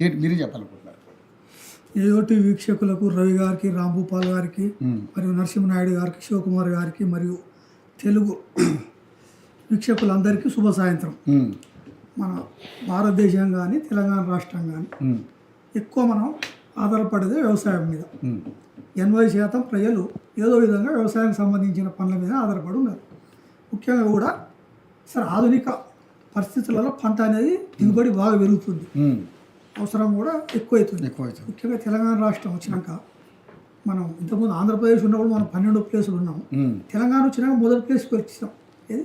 ఏంటి మీరే చెప్పాలనుకుంటున్నారు? ఏయోటి వీక్షకులకు రవి గారికి, రాంభూపాల్ గారికి, మరియు నరసింహనాయుడు గారికి, శివకుమార్ గారికి మరియు తెలుగు వీక్షకులందరికీ శుభ సాయంత్రం. మన భారతదేశం కానీ తెలంగాణ రాష్ట్రం కానీ ఎక్కువ మనం ఆధారపడేది వ్యవసాయం మీద. 80% ప్రజలు ఏదో విధంగా వ్యవసాయానికి సంబంధించిన పనుల మీద ఆధారపడి ఉన్నారు. ముఖ్యంగా కూడా సరే ఆధునిక పరిస్థితులలో పంట అనేది దిగుబడి బాగా పెరుగుతుంది, అవసరం కూడా ఎక్కువైతుంది. ముఖ్యంగా తెలంగాణ రాష్ట్రం వచ్చినాక మనం ఇంతకుముందు ఆంధ్రప్రదేశ్ ఉన్నప్పుడు మనం 12 ప్లేసులు ఉన్నాం. తెలంగాణ వచ్చినాక మొదటి ప్లేస్కి వచ్చినాం. ఏది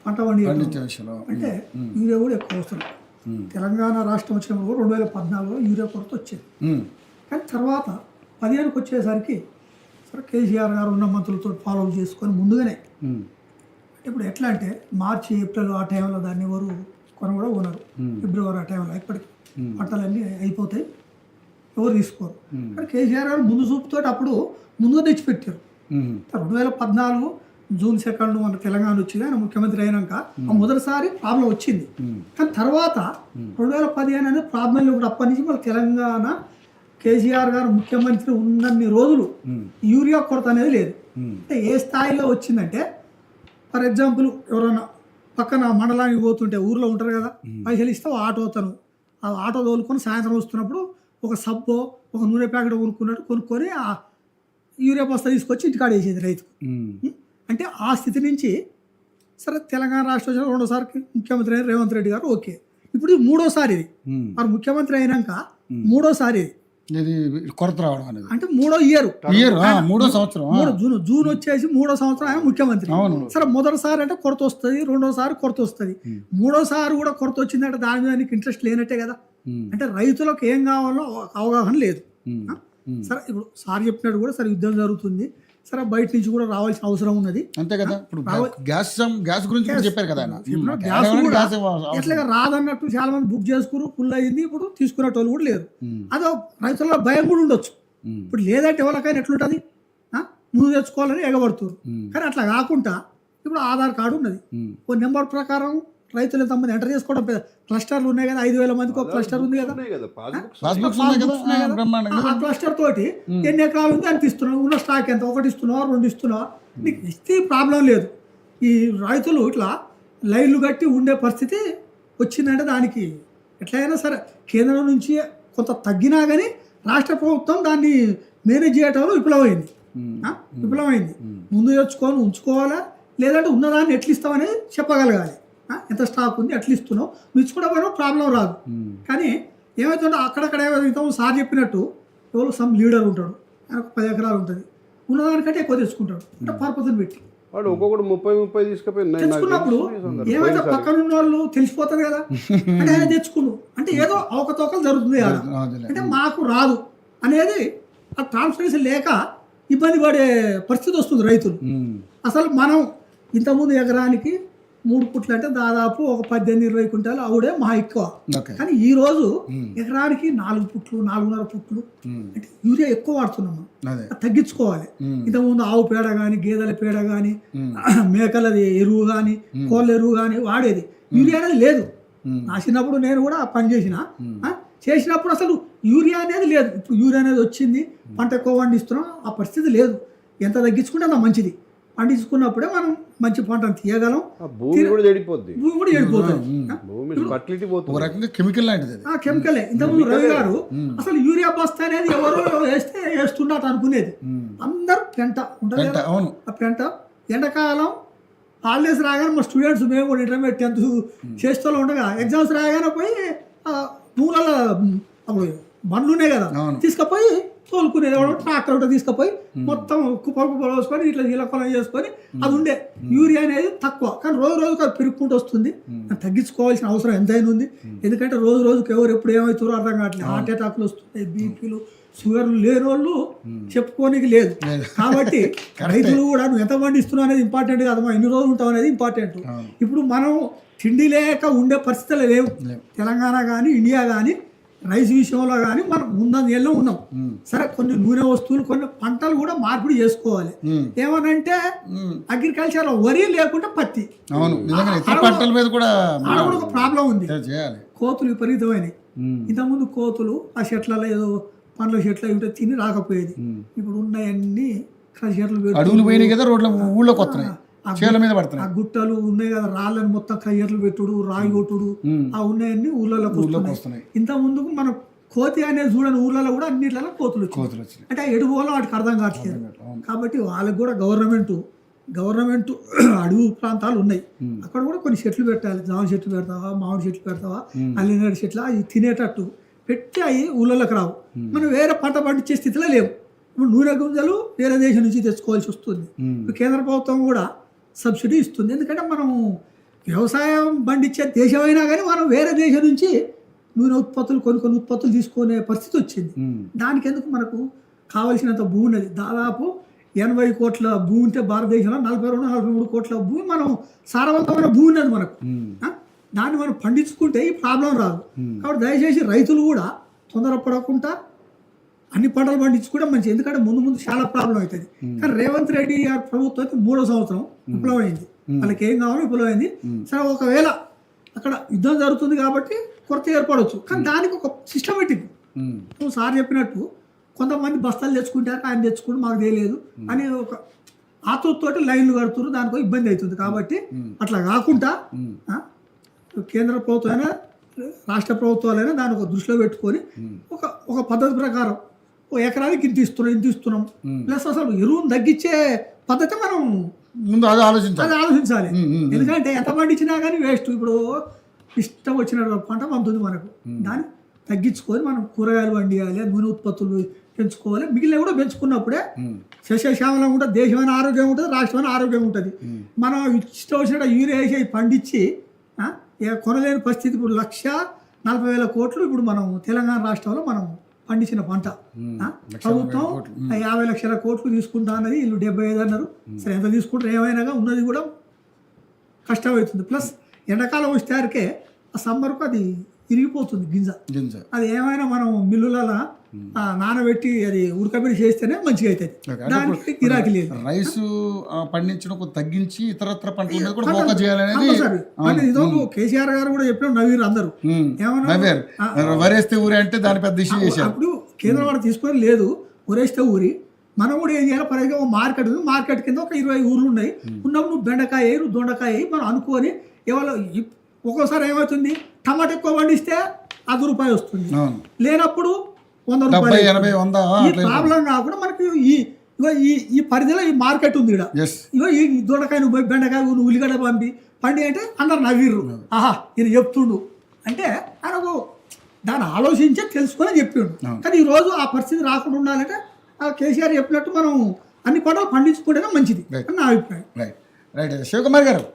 పంట పండించడం అంటే యూరియా కూడా ఎక్కువ అవసరం. తెలంగాణ రాష్ట్రం వచ్చినప్పుడు కూడా 2014లో యూరియా కొరత వచ్చేది. కానీ తర్వాత 15కి వచ్చేసరికి సరే కేసీఆర్ గారు ఉన్న మంత్రులతో ఫాలో చేసుకొని ముందుగానే ఇప్పుడు ఎట్లా అంటే మార్చి ఏప్రిల్ ఆ టైంలో దాన్ని ఎవరు కొని కూడా ఉన్నారు. ఫిబ్రవరి ఆ టైంలో ఇప్పటికి పంటలన్నీ అయిపోతాయి, ఎవరు తీసుకోరు. కానీ కేసీఆర్ గారు ముందు చూపుతో అప్పుడు ముందుగా తెచ్చిపెట్టారు. 2014 జూన్ 2 మన తెలంగాణ వచ్చింది, ఆయన ముఖ్యమంత్రి అయినాక మొదటిసారి ప్రాబ్లం వచ్చింది. కానీ తర్వాత 2015 అనేది ప్రాబ్లం ఇప్పుడు అప్పటి నుంచి మన తెలంగాణ కేసీఆర్ గారు ముఖ్యమంత్రి ఉన్నన్ని రోజులు యూరియా కొరత అనేది లేదు. అంటే ఏ స్థాయిలో వచ్చిందంటే ఫర్ ఎగ్జాంపుల్ ఎవరైనా పక్కన మండలానికి పోతుంటే ఊర్లో ఉంటారు కదా, పైసలు ఇస్తే ఆటోతను ఆ ఆటో తోలుకొని సాయంత్రం వస్తున్నప్పుడు ఒక సబ్బో ఒక నూనె ప్యాకెట్ కొనుక్కొని ఆ యూరియా బస్తా తీసుకొచ్చి ఇంటికాడ వేసేది రైతుకు. అంటే ఆ స్థితి నుంచి సరే తెలంగాణ రాష్ట్రం వచ్చిన రెండోసారి ముఖ్యమంత్రి అయిన రేవంత్ రెడ్డి గారు ఓకే. ఇప్పుడు ఇది మూడోసారి, ఇది మరి ముఖ్యమంత్రి అయినాక మూడోసారి ఇది కొరత రావడం అనేది అంటే మూడో ఇయర్ మూడో సంవత్సరం జూన్ వచ్చేసి మూడో సంవత్సరం ఆయన ముఖ్యమంత్రి. సరే మొదటిసారి అంటే కొరత వస్తుంది, రెండోసారి కొరత వస్తుంది, మూడోసారి కూడా కొరత వచ్చిందంటే దాని మీద నీకు ఇంట్రెస్ట్ లేనట్టే కదా. అంటే రైతులకు ఏం కావాలో అవగాహన లేదు. సరే ఇప్పుడు సార్ చెప్పినట్టు కూడా సరే యుద్ధం జరుగుతుంది, సరే బయట నుంచి కూడా రావాల్సిన అవసరం ఉన్నది, అంతే కదా. ఇప్పుడు గ్యాస్ గురించి చెప్పారు కదా, ఎట్లాగా రాదన్నట్టు చాలా మంది బుక్ చేసుకున్నారు, ఫుల్ అయింది, ఇప్పుడు తీసుకునే వాళ్ళు కూడా లేరు. అదో రైతుల్లో భయం కూడా ఉండొచ్చు. ఇప్పుడు లేదంటే ఎవరికైనా ఎట్లుంటుంది, ముందు తెచ్చుకోవాలని ఎగబడుతున్నారు. కానీ అట్లా కాకుండా ఇప్పుడు ఆధార్ కార్డు ఉన్నది, ఓ నెంబర్ ప్రకారం రైతులు ఎంతమంది ఎంటర్ చేసుకోవడం, క్లస్టర్లు ఉన్నాయి కదా, 5,000 మందికి ఒక క్లస్టర్ ఉంది కదా, ఆ క్లస్టర్ తోటి ఎన్ని ఎకరాలు ఉంది అని ఇస్తున్నావు, ఉన్న స్టాక్ ఎంత, 1 ఇస్తున్నావా 2 ఇస్తున్నావా, నీకు ఇస్తే ప్రాబ్లం లేదు. ఈ రైతులు ఇట్లా లైన్లు కట్టి ఉండే పరిస్థితి వచ్చిందంటే దానికి ఎట్లయినా సరే కేంద్రం నుంచి కొంత తగ్గినా కానీ రాష్ట్ర ప్రభుత్వం దాన్ని మేనేజ్ చేయటంలో విఫలమైంది. ముందు తెచ్చుకొని ఉంచుకోవాలా, లేదంటే ఉన్నదాన్ని ఎట్లా ఇస్తామనేది చెప్పగలగాలి. ఎంత స్టాక్ ఉంది ఎట్లా ఇస్తున్నావు, నువ్వు ఇచ్చుకోవడం ప్రాబ్లం రాదు. కానీ ఏమవుతుందో అక్కడక్కడ ఏమవుతుందో సార్ చెప్పినట్టు ఎవరు సమ్ లీడర్ ఉంటాడు, ఆయనకు 10 ఎకరాలు ఉంటుంది, ఉన్నదానికంటే ఎక్కువ తెచ్చుకుంటాడు. అంటే పర్పస్ని పెట్టి తెచ్చుకున్నప్పుడు ఏమైతే పక్కన ఉన్న వాళ్ళు తెలిసిపోతుంది కదా, అంటే ఆయన తెచ్చుకున్నావు అంటే ఏదో అవకతవకలు జరుగుతుంది కదా, అంటే మాకు రాదు అనేది ఆ ట్రాన్స్పరెన్సీ లేక ఇబ్బంది పడే పరిస్థితి వస్తుంది రైతులు. అసలు మనం ఇంతకుముందు ఎకరానికి 3 పుట్లు అంటే దాదాపు ఒక 18-20 క్వింటాలు అవుడే మా ఎక్కువ. కానీ ఈ రోజు ఎకరానికి 4 పుట్లు 4.5 పుట్లు అంటే యూరియా ఎక్కువ వాడుతున్నాం, తగ్గించుకోవాలి. ఇంతకుముందు ఆవు పేడ కానీ గేదెల పేడ కానీ మేకలది ఎరువు కానీ కోళ్ళ ఎరువు కానీ వాడేది, యూరియా అనేది లేదు. నా చిన్నప్పుడు నేను కూడా పని చేసినప్పుడు అసలు యూరియా అనేది లేదు. ఇప్పుడు యూరియా అనేది వచ్చింది, పంట ఎక్కువ పండిస్తున్నాం, ఆ పరిస్థితి లేదు. ఎంత తగ్గించుకుంటే అంత మంచిది. పండించుకున్నప్పుడే మనం మంచి పంటను తీయగలం, భూమి కూడా చెడిపోతుంది. కెమికలే. ఇంతకుముందు రవి గారు అసలు యూరియా బస్తా అనేది ఎవరు వేస్తే వేస్తున్నట్టు అనుకునేది, అందరూ పెంట ఉంటుంది. ఆ పెంట ఎండాకాలం హాలిడేస్ రాగానే మా స్టూడెంట్స్ మేము కూడా ఇంటర్మీడియట్ 10th చేస్తూ ఉండగా ఎగ్జామ్స్ రాగానే పోయి మూలలో అప్పుడు బండ్లు ఉన్నాయి కదా తీసుకుపోయి తోలుకునేది, ట్రాక్టర్ ఒకటి తీసుకుపోయి మొత్తం కుప్పలు వేసుకొని ఇట్లా జీలకొలం చేసుకొని అది ఉండే. యూరియా అనేది తక్కువ, కానీ రోజు రోజుకు అది పెరుగుకుంటూ వస్తుంది. తగ్గించుకోవాల్సిన అవసరం ఎంతైనా ఉంది. ఎందుకంటే రోజు రోజుకి ఎవరు ఎప్పుడు ఏమవుతారో అర్థం కావట్లేదు. హార్ట్ అటాక్లు వస్తున్నాయి, బీపీలు షుగర్లు లేని వాళ్ళు చెప్పుకోనికి లేదు. కాబట్టి రైతులు కూడా నువ్వు ఎంత పండిస్తున్నావు అనేది ఇంపార్టెంట్ కాదమ్మా, ఎన్ని రోజులు ఉంటావు అనేది ఇంపార్టెంట్. ఇప్పుడు మనం తిండి లేక ఉండే పరిస్థితులు లేవు. తెలంగాణ కానీ ఇండియా కానీ రైస్ విషయంలో కానీ మనం ముందంజలో ఉన్నాం. సరే కొన్ని నూనె వస్తువులు కొన్ని పంటలు కూడా మార్పిడి చేసుకోవాలి. ఏమనంటే అగ్రికల్చర్ వరి లేకుండా పత్తి, పంటల మీద కూడా ఒక ప్రాబ్లం ఉంది. కోతులు విపరీతమైనవి. ఇంతకుముందు కోతులు ఆ చెట్లలో ఏదో పండ్ల చెట్లు ఉంటే తిని రాకపోయేది. ఇప్పుడు ఉన్నాయన్నీ చెట్లు అడవులు పోయినాయి కదా, రోడ్ల ఊళ్ళోకి వస్తున్నాయి, చేల మీద పడుతున్నాయి. ఆ గుట్టలు ఉన్నాయి కదా, రాళ్ళని మొత్తం కయ్యర్లు పెట్టుడు, రాయి కొట్టుడు, ఆ ఉన్నాయన్నీ ఊళ్ళలోకి వస్తున్నాయి. ఇంత ముందుకు మనం కోతి అనేది చూడని ఊర్లలో కూడా అన్నిట్లలో కోతులు వచ్చినాయి. అంటే ఆ ఎడుగు వల్ల వాటికి అర్థం కావట్లేదు. కాబట్టి వాళ్ళకి కూడా గవర్నమెంట్ అడవి ప్రాంతాలు ఉన్నాయి, అక్కడ కూడా కొన్ని చెట్లు పెట్టాలి. జామ చెట్లు పెడతావా, మామిడి చెట్లు పెడతావా, అల్లినేడు చెట్లు అవి తినేటట్టు పెట్టి అవి ఊళ్ళలోకి రావు. మనం వేరే పంట పండించే స్థితిలో లేవు. ఇప్పుడు నూనె గింజలు వేరే దేశం నుంచి తెచ్చుకోవాల్సి వస్తుంది. ఇప్పుడు కేంద్ర ప్రభుత్వం కూడా సబ్సిడీ ఇస్తుంది. ఎందుకంటే మనం వ్యవసాయం పండించే దేశమైనా కానీ మనం వేరే దేశం నుంచి నూనె ఉత్పత్తులు కొన్ని ఉత్పత్తులు తీసుకునే పరిస్థితి వచ్చింది. దానికి ఎందుకు మనకు కావలసినంత భూమి ఉన్నది. దాదాపు 80 కోట్ల భూమి ఉంటే భారతదేశంలో 42-43 కోట్ల భూమి మనం సారవంతమైన భూమి ఉన్నది మనకు. దాన్ని మనం పండించుకుంటే ఈ ప్రాబ్లం రాదు. కాబట్టి దయచేసి రైతులు కూడా తొందరపడకుండా అన్ని పంటలు పండించుకుంటే మంచిది. ఎందుకంటే ముందు చాలా ప్రాబ్లం అవుతుంది. కానీ రేవంత్ రెడ్డి గారి ప్రభుత్వం 3వ సంవత్సరం విప్లవమైంది. వాళ్ళకి ఏం కావాలో విప్లవమైంది. సరే, ఒకవేళ అక్కడ యుద్ధం జరుగుతుంది కాబట్టి కొరత ఏర్పడవచ్చు. కానీ దానికి ఒక సిస్టమేటిక్, నువ్వు సార్ చెప్పినట్టు కొంతమంది బస్తాలు తెచ్చుకుంటారు, ఆయన తెచ్చుకుంటే మాకు తెలియదు అని ఒక ఆతృతతోటి లైన్లు కడుతున్నారు. దానికో ఇబ్బంది అవుతుంది. కాబట్టి అట్లా కాకుండా కేంద్ర ప్రభుత్వం అయినా రాష్ట్ర ప్రభుత్వాలైనా దాన్ని ఒక దృష్టిలో పెట్టుకొని ఒక పద్ధతి ప్రకారం ఎకరానికి ఇంత ఇస్తున్నాం ప్లస్ అసలు ఎరువును తగ్గించే పద్ధతి మనం ముందు అది ఆలోచించాలి. ఎందుకంటే ఎంత పండించినా కానీ వేస్ట్. ఇప్పుడు ఇష్టం వచ్చిన పంట పండుతుంది మనకు, దాన్ని తగ్గించుకొని మనం కూరగాయలు పండియాలి, నూనె ఉత్పత్తులు పెంచుకోవాలి. మిగిలిన కూడా పెంచుకున్నప్పుడే సస్యశ్యామలం ఉంటుంది, దేశమైన ఆరోగ్యం ఉంటుంది, రాష్ట్రమైన ఆరోగ్యం ఉంటుంది. మనం ఇష్టం వచ్చినట్టు యూరియా వేసి పండించి కొనలేని పరిస్థితి. ఇప్పుడు 1,40,000 కోట్లు ఇప్పుడు మనం తెలంగాణ రాష్ట్రంలో మనం పండించిన పంట. ప్రభుత్వం 50 లక్షల కోట్లు తీసుకుంటా అన్నది, వీళ్ళు 75 అన్నారు. సరే, ఎంత తీసుకుంటారు ఏమైనా ఉన్నది కూడా కష్టమవుతుంది. ప్లస్ ఎండాకాలం వచ్చేసరికే ఆ సమ్మర్కు అది ఇరిగిపోతుంది గింజ. అది ఏమైనా మనం మిల్లులలో నానబెట్టి అది ఉడకబెట్టి చేస్తేనే మంచిగా అవుతుంది. దానికి గిరాకీ లేదు. రైస్ పండించడం తగ్గించి ఇతరత్ర పంటల కూడా ఫోకస్ చేయాలనేది కేసీఆర్ గారు కూడా చెప్పిన నవీరు అందరూ ఏమన్నా వరేస్తే ఊరి అంటే దాని పెద్ద ఇష్యూ చేశారు. అప్పుడు కేంద్రం వాడు తీసుకొని లేదు, ఊరేస్తే ఊరి మనం కూడా ఏం చేయాలి. పరంగా ఒక మార్కెట్ ఉంది, మార్కెట్ కింద ఒక 20 ఊర్లు ఉన్నాయి. ఉన్నప్పుడు నువ్వు బెండకాయ వేయి, దొండకాయ వేయి, మనం అనుకొని ఎవరో ఒక్కోసారి ఏమవుతుంది, టమాటా ఎక్కువ పండిస్తే ₹100 వస్తుంది, లేనప్పుడు 100 రూపాయలు. ఈ ప్రాబ్లం కాకుండా మనకి ఈ పరిధిలో ఈ మార్కెట్ ఉంది. ఇగో ఈ దొండకాయ నువ్వు బెండకాయ నువ్వు ఉల్లిగడ్డ పండి అంటే అందరు నవ్విర్రు, ఆహా ఈయన చెప్తుండు అంటే ఆయనకు దాన్ని ఆలోచించే తెలుసుకొని చెప్పిండు. కానీ ఈరోజు ఆ పరిస్థితి రాకుండా ఉండాలంటే కేసీఆర్ చెప్పినట్టు మనం అన్ని పంటలు పండించుకుంటేనే మంచిది అని నా అభిప్రాయం. రైట్ శివకుమార్ గారు.